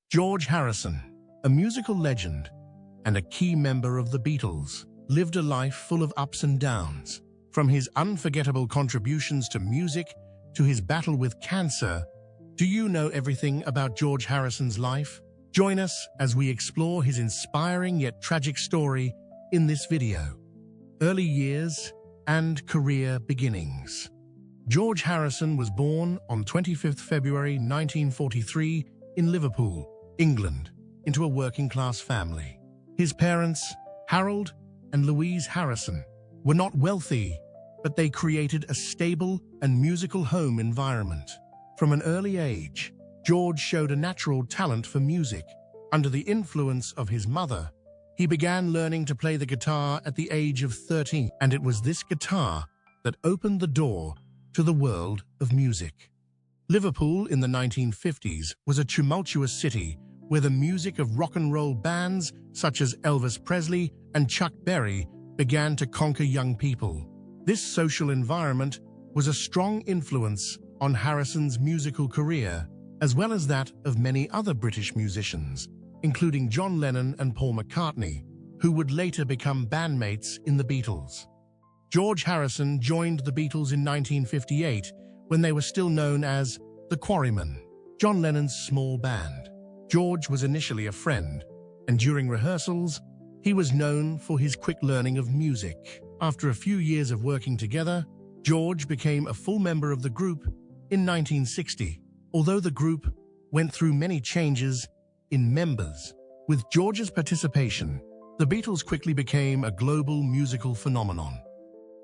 George Harrison, a musical legend and a key member of the Beatles, lived a life full of ups and downs. From his unforgettable contributions to music to his battle with cancer, do you know everything about George Harrison's life? Join us as we explore his inspiring yet tragic story in this video. Early years and career beginnings. George Harrison was born on 25th February 1943 in Liverpool, England, into a working-class family. His parents, Harold and Louise Harrison, were not wealthy, but they created a stable and musical home environment. From an early age, George showed a natural talent for music. Under the influence of his mother, he began learning to play the guitar at the age of 13, and it was this guitar that opened the door to the world of music. Liverpool in the 1950s was a tumultuous city where the music of rock and roll bands such as Elvis Presley and Chuck Berry began to conquer young people. This social environment was a strong influence on Harrison's musical career, as well as that of many other British musicians, including John Lennon and Paul McCartney, who would later become bandmates in the Beatles. George Harrison joined the Beatles in 1958 when they were still known as the Quarrymen, John Lennon's small band. George was initially a friend, and during rehearsals, he was known for his quick learning of music. After a few years of working together, George became a full member of the group in 1960. Although the group went through many changes in members, with George's participation, the Beatles quickly became a global musical phenomenon.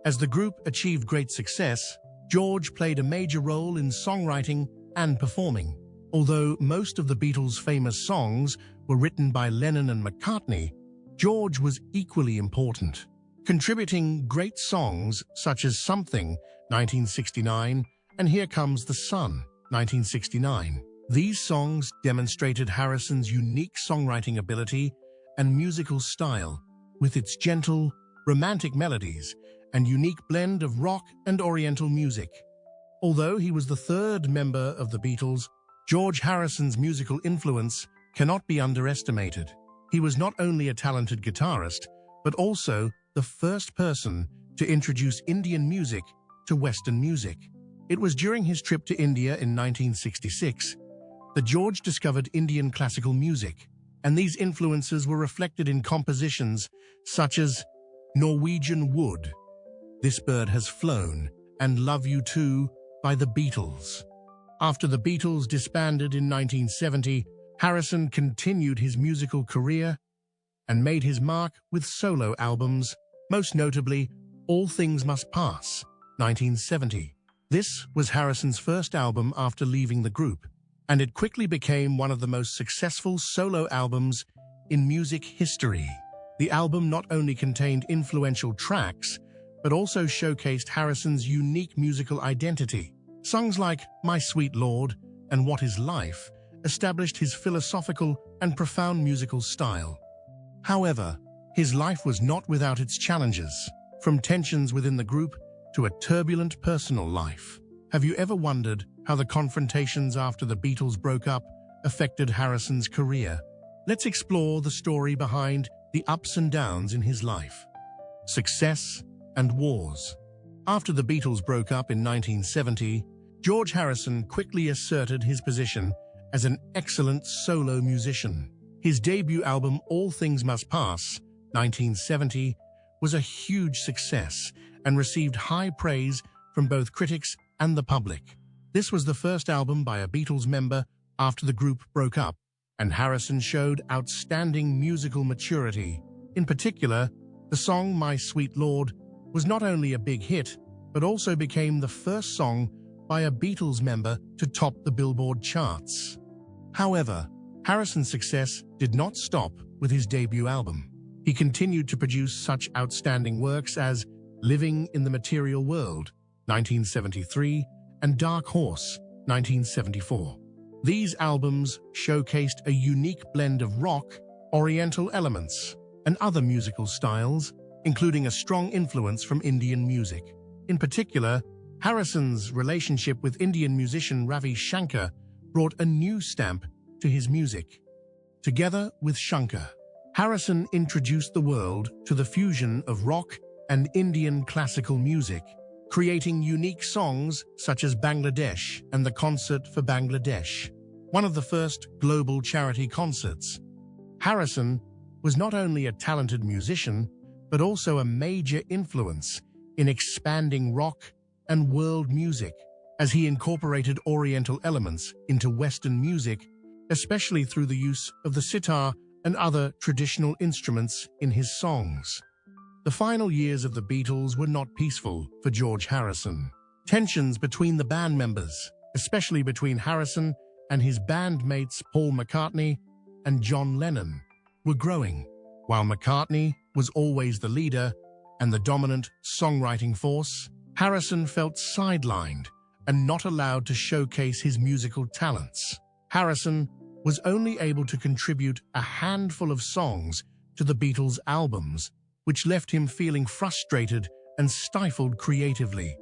As the group achieved great success, George played a major role in songwriting and performing. Although most of the Beatles' famous songs were written by Lennon and McCartney, George was equally important, contributing great songs such as Something, 1969, and Here Comes the Sun, 1969. These songs demonstrated Harrison's unique songwriting ability and musical style, with its gentle, romantic melodies and unique blend of rock and oriental music. Although he was the third member of the Beatles, George Harrison's musical influence cannot be underestimated. He was not only a talented guitarist, but also the first person to introduce Indian music to Western music. It was during his trip to India in 1966 that George discovered Indian classical music, and these influences were reflected in compositions such as Norwegian Wood, This Bird Has Flown, and Love You Too by the Beatles. After the Beatles disbanded in 1970, Harrison continued his musical career and made his mark with solo albums, most notably All Things Must Pass, 1970. This was Harrison's first album after leaving the group, and it quickly became one of the most successful solo albums in music history. The album not only contained influential tracks, but also showcased Harrison's unique musical identity. Songs like My Sweet Lord and What Is Life established his philosophical and profound musical style. However, his life was not without its challenges, from tensions within the group to a turbulent personal life. Have you ever wondered how the confrontations after the Beatles broke up affected Harrison's career? Let's explore the story behind the ups and downs in his life. Success and wars. After the Beatles broke up in 1970, George Harrison quickly asserted his position as an excellent solo musician. His debut album, All Things Must Pass, 1970, was a huge success and received high praise from both critics and the public. This was the first album by a Beatles member after the group broke up, and Harrison showed outstanding musical maturity. In particular, the song My Sweet Lord was not only a big hit, but also became the first song by a Beatles member to top the Billboard charts. However, Harrison's success did not stop with his debut album. He continued to produce such outstanding works as Living in the Material World, 1973, and Dark Horse, 1974. These albums showcased a unique blend of rock, oriental elements, and other musical styles, including a strong influence from Indian music. In particular, Harrison's relationship with Indian musician Ravi Shankar brought a new stamp to his music. Together with Shankar, Harisson introduced the world to the fusion of rock and Indian classical music, creating unique songs such as Bangladesh and the Concert for Bangladesh, one of the first global charity concerts. Harisson was not only a talented musician, but also a major influence in expanding rock and world music, as he incorporated Oriental elements into Western music, especially through the use of the sitar and other traditional instruments in his songs. The final years of the Beatles were not peaceful for George Harisson. Tensions between the band members, especially between Harisson and his bandmates Paul McCartney and John Lennon, were growing. While McCartney was always the leader and the dominant songwriting force, Harisson felt sidelined and not allowed to showcase his musical talents. Harisson was only able to contribute a handful of songs to the Beatles' albums, which left him feeling frustrated and stifled creatively.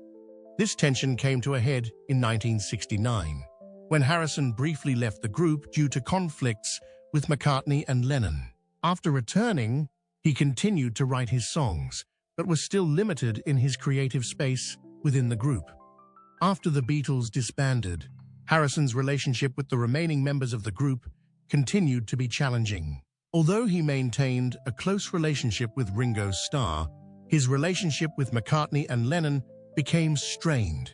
This tension came to a head in 1969, when Harisson briefly left the group due to conflicts with McCartney and Lennon. After returning, he continued to write his songs, but was still limited in his creative space within the group. After the Beatles disbanded, Harrison's relationship with the remaining members of the group continued to be challenging. Although he maintained a close relationship with Ringo Starr, his relationship with McCartney and Lennon became strained.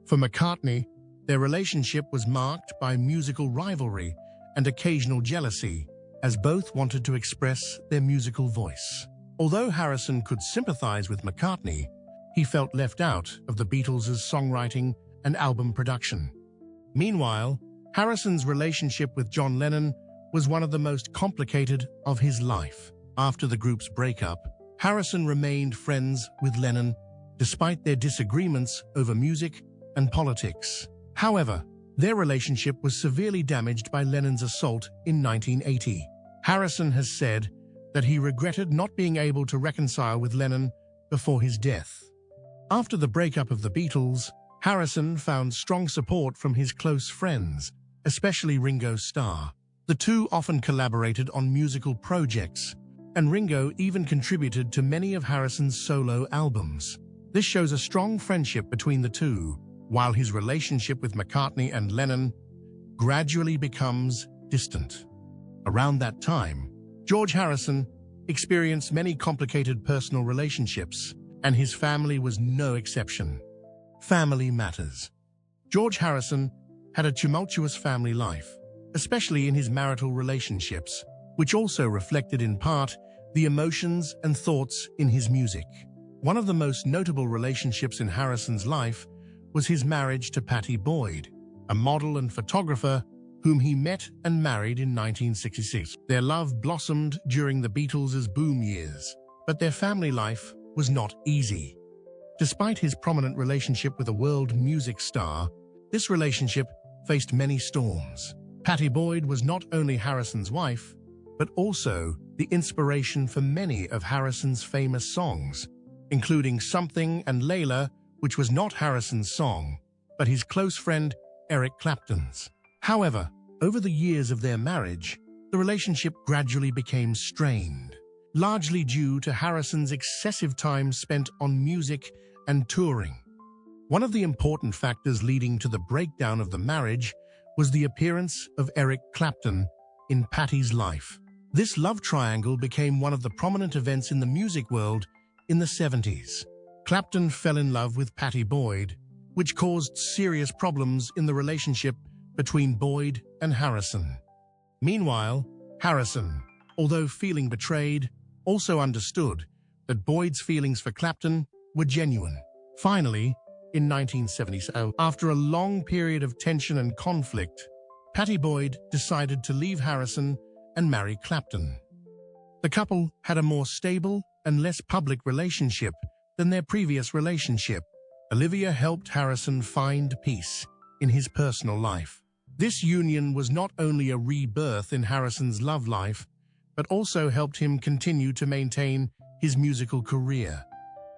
For McCartney, their relationship was marked by musical rivalry and occasional jealousy, as both wanted to express their musical voice. Although Harisson could sympathize with McCartney, he felt left out of the Beatles' songwriting and album production. Meanwhile, Harrison's relationship with John Lennon was one of the most complicated of his life. After the group's breakup, Harisson remained friends with Lennon, despite their disagreements over music and politics. However, their relationship was severely damaged by Lennon's assault in 1980. Harisson has said that he regretted not being able to reconcile with Lennon before his death. After the breakup of the Beatles, Harisson found strong support from his close friends, especially Ringo Starr. The two often collaborated on musical projects, and Ringo even contributed to many of Harrison's solo albums. This shows a strong friendship between the two, while his relationship with McCartney and Lennon gradually becomes distant. Around that time, George Harisson experienced many complicated personal relationships, and his family was no exception. Family matters. George Harisson had a tumultuous family life, especially in his marital relationships, which also reflected in part the emotions and thoughts in his music. One of the most notable relationships in Harrison's life was his marriage to Pattie Boyd, a model and photographer whom he met and married in 1966. Their love blossomed during the Beatles' boom years, but their family life was not easy. Despite his prominent relationship with a world music star, this relationship faced many storms. Pattie Boyd was not only Harrison's wife, but also the inspiration for many of Harrison's famous songs, including Something and Layla, which was not Harrison's song, but his close friend Eric Clapton's. However, over the years of their marriage, the relationship gradually became strained, largely due to Harrison's excessive time spent on music and touring. One of the important factors leading to the breakdown of the marriage was the appearance of Eric Clapton in Pattie's life. This love triangle became one of the prominent events in the music world in the 70s. Clapton fell in love with Pattie Boyd, which caused serious problems in the relationship between Boyd and Harisson. Meanwhile, Harisson, although feeling betrayed, also understood that Boyd's feelings for Clapton were genuine. Finally, in 1977, after a long period of tension and conflict, Pattie Boyd decided to leave Harisson and marry Clapton. The couple had a more stable and less public relationship than their previous relationship. Olivia helped Harisson find peace in his personal life. This union was not only a rebirth in Harrison's love life, but also helped him continue to maintain his musical career.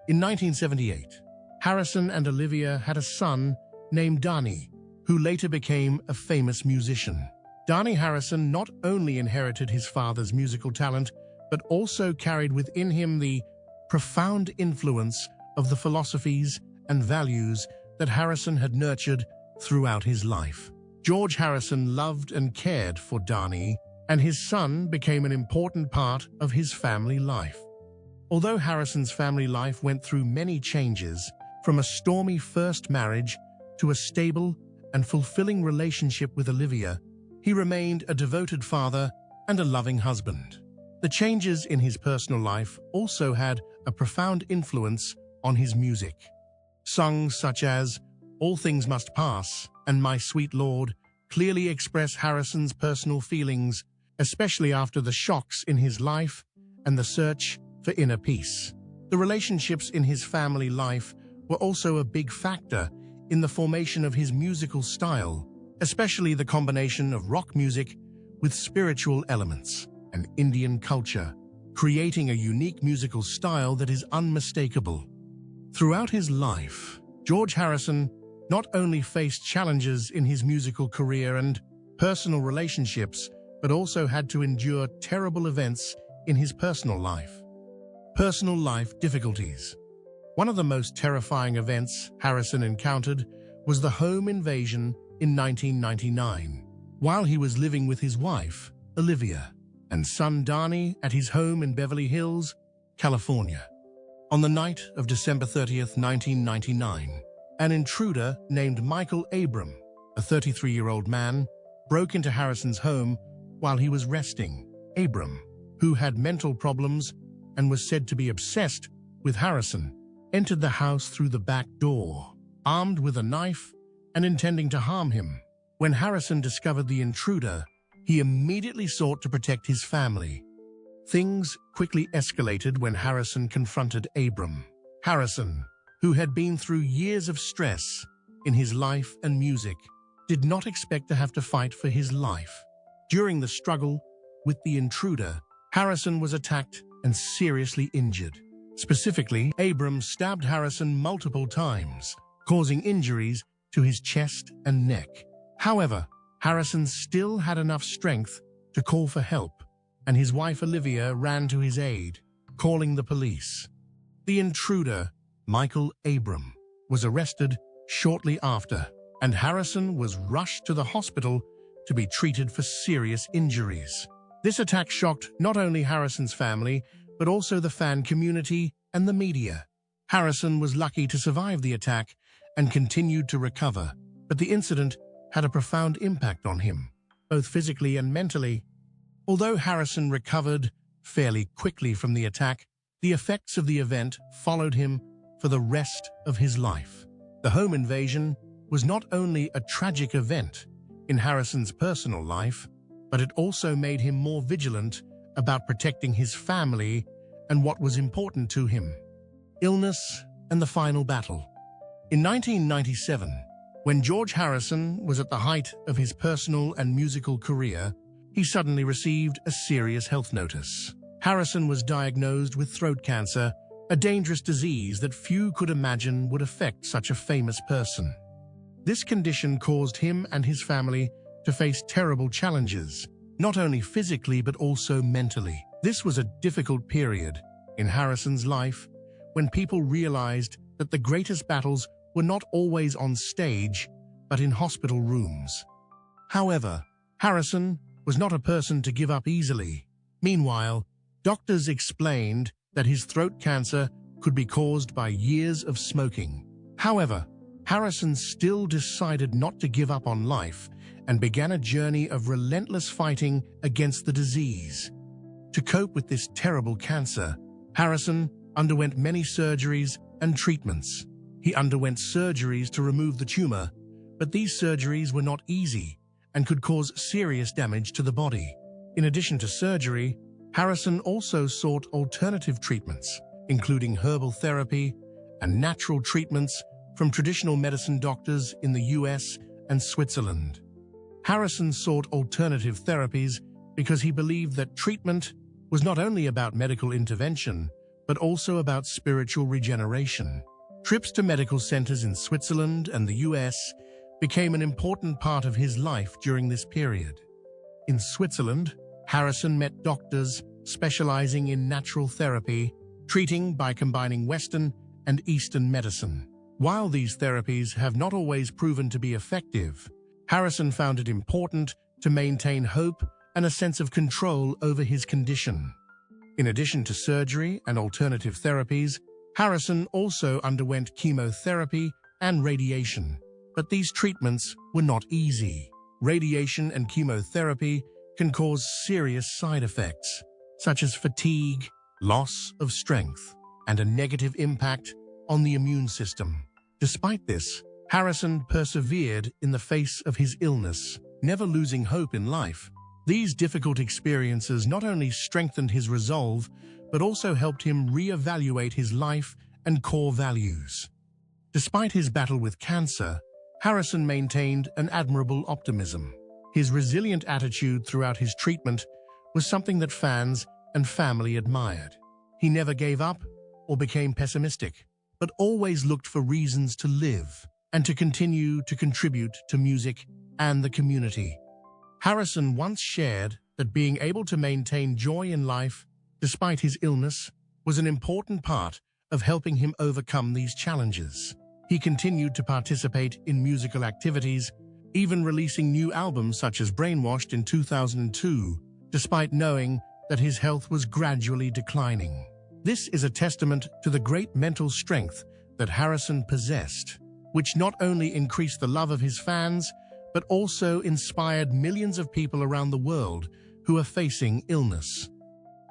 In 1978, Harisson and Olivia had a son named Danny, who later became a famous musician. Dhani Harisson not only inherited his father's musical talent, but also carried within him the profound influence of the philosophies and values that Harisson had nurtured throughout his life. George Harisson loved and cared for Dhani, and his son became an important part of his family life. Although Harrison's family life went through many changes, from a stormy first marriage to a stable and fulfilling relationship with Olivia, he remained a devoted father and a loving husband. The changes in his personal life also had a profound influence on his music. Songs such as All Things Must Pass and My Sweet Lord clearly express Harrison's personal feelings, especially after the shocks in his life and the search for inner peace. The relationships in his family life were also a big factor in the formation of his musical style, especially the combination of rock music with spiritual elements and Indian culture, creating a unique musical style that is unmistakable. Throughout his life, George Harisson not only faced challenges in his musical career and personal relationships, but also had to endure terrible events in his personal life. Personal life difficulties. One of the most terrifying events Harisson encountered was the home invasion in 1999, while he was living with his wife, Olivia, and son Dhani at his home in Beverly Hills, California. On the night of December 30th, 1999, an intruder named Michael Abram, a 33-year-old man, broke into Harrison's home while he was resting. Abram, who had mental problems and was said to be obsessed with Harisson, entered the house through the back door, armed with a knife and intending to harm him. When Harisson discovered the intruder, he immediately sought to protect his family. Things quickly escalated when Harisson confronted Abram. Harisson, who had been through years of stress in his life and music, did not expect to have to fight for his life. During the struggle with the intruder, Harisson was attacked and seriously injured. Specifically, Abram stabbed Harisson multiple times, causing injuries to his chest and neck. However, Harisson still had enough strength to call for help, and his wife Olivia ran to his aid, calling the police. The intruder, Michael Abram, was arrested shortly after, and Harisson was rushed to the hospital to be treated for serious injuries. This attack shocked not only Harrison's family, but also the fan community and the media. Harisson was lucky to survive the attack and continued to recover, but the incident had a profound impact on him, both physically and mentally. Although Harisson recovered fairly quickly from the attack, the effects of the event followed him for the rest of his life. The home invasion was not only a tragic event in Harrison's personal life, but it also made him more vigilant about protecting his family and what was important to him. Illness and the final battle. In 1997, when George Harisson was at the height of his personal and musical career, he suddenly received a serious health notice. Harisson was diagnosed with throat cancer, a dangerous disease that few could imagine would affect such a famous person. This condition caused him and his family to face terrible challenges, not only physically but also mentally. This was a difficult period in Harrison's life when people realized that the greatest battles were not always on stage, but in hospital rooms. However, Harisson was not a person to give up easily. Meanwhile, doctors explained that his throat cancer could be caused by years of smoking. However, Harisson still decided not to give up on life and began a journey of relentless fighting against the disease. To cope with this terrible cancer, Harisson underwent many surgeries and treatments. He underwent surgeries to remove the tumor, but these surgeries were not easy and could cause serious damage to the body. In addition to surgery, Harisson also sought alternative treatments, including herbal therapy and natural treatments from traditional medicine doctors in the US and Switzerland. Harisson sought alternative therapies because he believed that treatment was not only about medical intervention, but also about spiritual regeneration. Trips to medical centers in Switzerland and the US became an important part of his life during this period. In Switzerland, Harisson met doctors specializing in natural therapy, treating by combining Western and Eastern medicine. While these therapies have not always proven to be effective, Harisson found it important to maintain hope and a sense of control over his condition. In addition to surgery and alternative therapies, Harisson also underwent chemotherapy and radiation. But these treatments were not easy. Radiation and chemotherapy can cause serious side effects, such as fatigue, loss of strength, and a negative impact on the immune system. Despite this, Harisson persevered in the face of his illness, never losing hope in life. These difficult experiences not only strengthened his resolve, but also helped him reevaluate his life and core values. Despite his battle with cancer, Harisson maintained an admirable optimism. His resilient attitude throughout his treatment was something that fans and family admired. He never gave up or became pessimistic, but always looked for reasons to live and to continue to contribute to music and the community. Harisson once shared that being able to maintain joy in life despite his illness was an important part of helping him overcome these challenges. He continued to participate in musical activities, even releasing new albums such as Brainwashed in 2002, despite knowing that his health was gradually declining. This is a testament to the great mental strength that Harisson possessed, which not only increased the love of his fans, but also inspired millions of people around the world who are facing illness.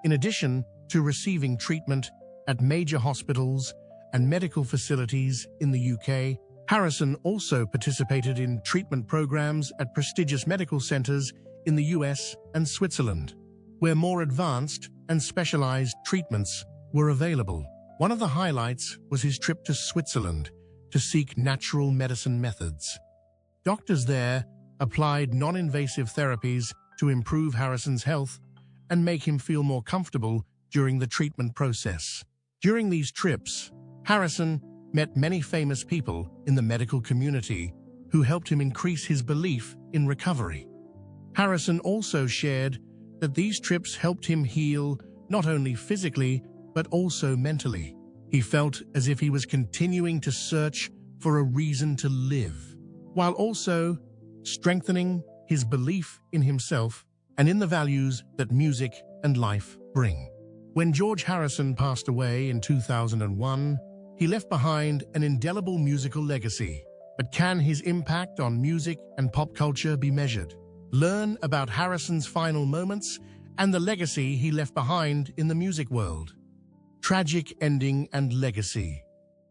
In addition to receiving treatment at major hospitals and medical facilities in the UK, Harisson also participated in treatment programs at prestigious medical centers in the US and Switzerland, where more advanced and specialized treatments were available. One of the highlights was his trip to Switzerland to seek natural medicine methods. Doctors there applied non-invasive therapies to improve Harisson's health and make him feel more comfortable during the treatment process. During these trips, Harisson met many famous people in the medical community who helped him increase his belief in recovery. Harisson also shared that these trips helped him heal not only physically, but also mentally. He felt as if he was continuing to search for a reason to live, while also strengthening his belief in himself and in the values that music and life bring. When George Harisson passed away in 2001, he left behind an indelible musical legacy. But can his impact on music and pop culture be measured? Learn about Harisson's final moments and the legacy he left behind in the music world. Tragic ending and legacy.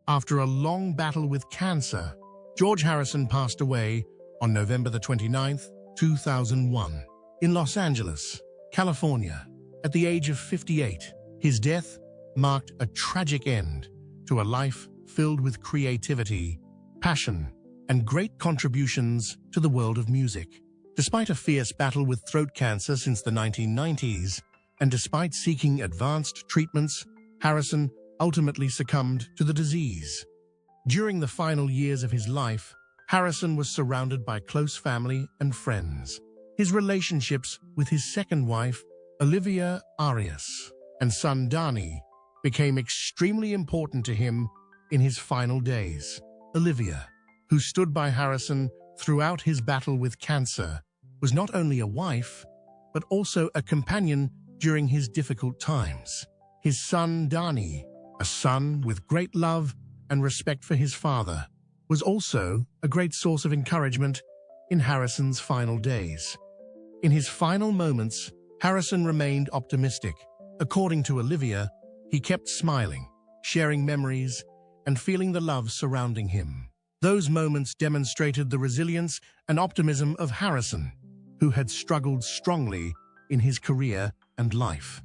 After a long battle with cancer, George Harisson passed away on November the 29th, 2001, in Los Angeles, California, at the age of 58. His death marked a tragic end to a life filled with creativity, passion, and great contributions to the world of music. Despite a fierce battle with throat cancer since the 1990s, and despite seeking advanced treatments, Harisson ultimately succumbed to the disease. During the final years of his life, Harisson was surrounded by close family and friends. His relationships with his second wife, Olivia Arias, and son Dani became extremely important to him in his final days. Olivia, who stood by Harisson throughout his battle with cancer, was not only a wife, but also a companion during his difficult times. His son Dani, a son with great love and respect for his father, was also a great source of encouragement in Harisson's final days. In his final moments, Harisson remained optimistic. According to Olivia, he kept smiling, sharing memories, and feeling the love surrounding him. Those moments demonstrated the resilience and optimism of Harisson, who had struggled strongly in his career and life.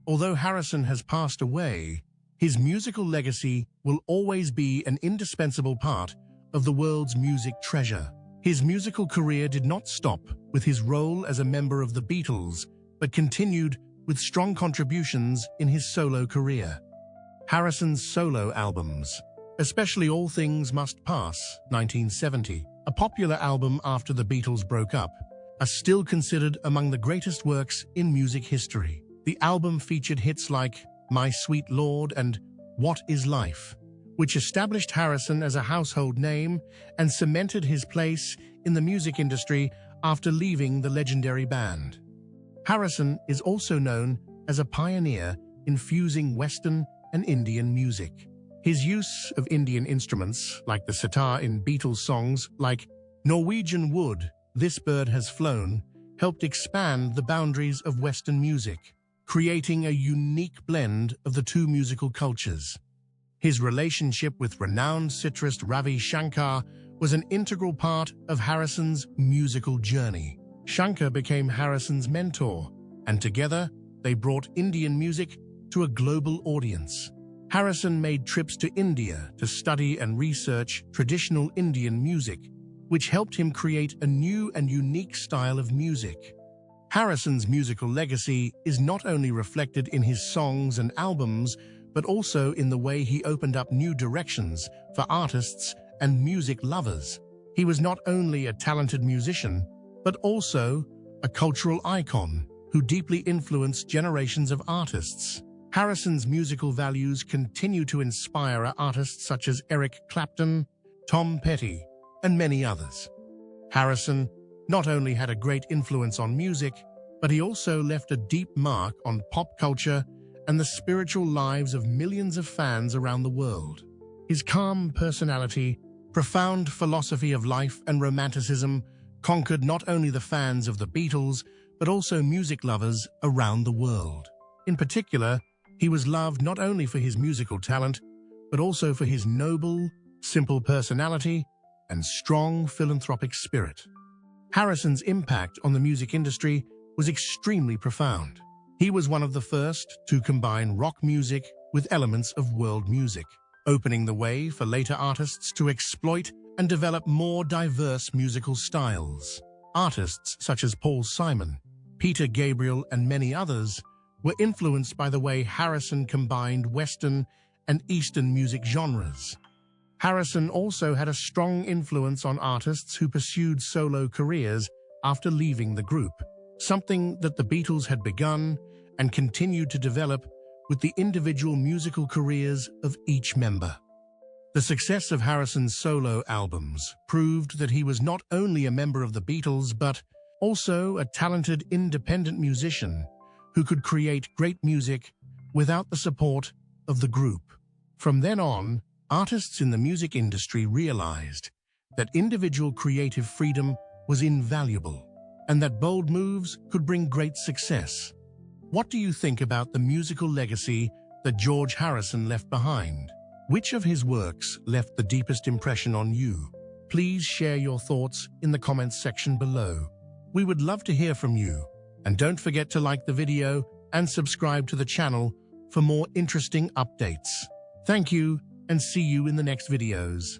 Although Harisson has passed away, his musical legacy will always be an indispensable part of the world's music treasure. His musical career did not stop with his role as a member of the Beatles, but continued with strong contributions in his solo career. Harisson's solo albums, especially All Things Must Pass, 1970, a popular album after the Beatles broke up, are still considered among the greatest works in music history. The album featured hits like My Sweet Lord and What Is Life, which established Harisson as a household name and cemented his place in the music industry after leaving the legendary band. Harisson is also known as a pioneer in fusing Western and Indian music. His use of Indian instruments, like the sitar in Beatles songs like Norwegian Wood, This Bird Has Flown, helped expand the boundaries of Western music, creating a unique blend of the two musical cultures. His relationship with renowned sitarist Ravi Shankar was an integral part of Harisson's musical journey. Shankar became Harisson's mentor, and together they brought Indian music to a global audience. Harisson made trips to India to study and research traditional Indian music, which helped him create a new and unique style of music. Harisson's musical legacy is not only reflected in his songs and albums, but also in the way he opened up new directions for artists and music lovers. He was not only a talented musician, but also a cultural icon who deeply influenced generations of artists. Harisson's musical values continue to inspire artists such as Eric Clapton, Tom Petty, and many others. Harisson not only had a great influence on music, but he also left a deep mark on pop culture and the spiritual lives of millions of fans around the world. His calm personality, profound philosophy of life, and romanticism conquered not only the fans of the Beatles, but also music lovers around the world. In particular, he was loved not only for his musical talent, but also for his noble, simple personality and strong philanthropic spirit. Harisson's impact on the music industry was extremely profound. He was one of the first to combine rock music with elements of world music, opening the way for later artists to exploit and develop more diverse musical styles. Artists such as Paul Simon, Peter Gabriel, and many others were influenced by the way Harisson combined Western and Eastern music genres. Harisson also had a strong influence on artists who pursued solo careers after leaving the group, something that the Beatles had begun and continued to develop with the individual musical careers of each member. The success of Harisson's solo albums proved that he was not only a member of the Beatles, but also a talented independent musician who could create great music without the support of the group. From then on, artists in the music industry realized that individual creative freedom was invaluable and that bold moves could bring great success. What do you think about the musical legacy that George Harisson left behind? Which of his works left the deepest impression on you? Please share your thoughts in the comments section below. We would love to hear from you. And don't forget to like the video and subscribe to the channel for more interesting updates. Thank you, and see you in the next videos.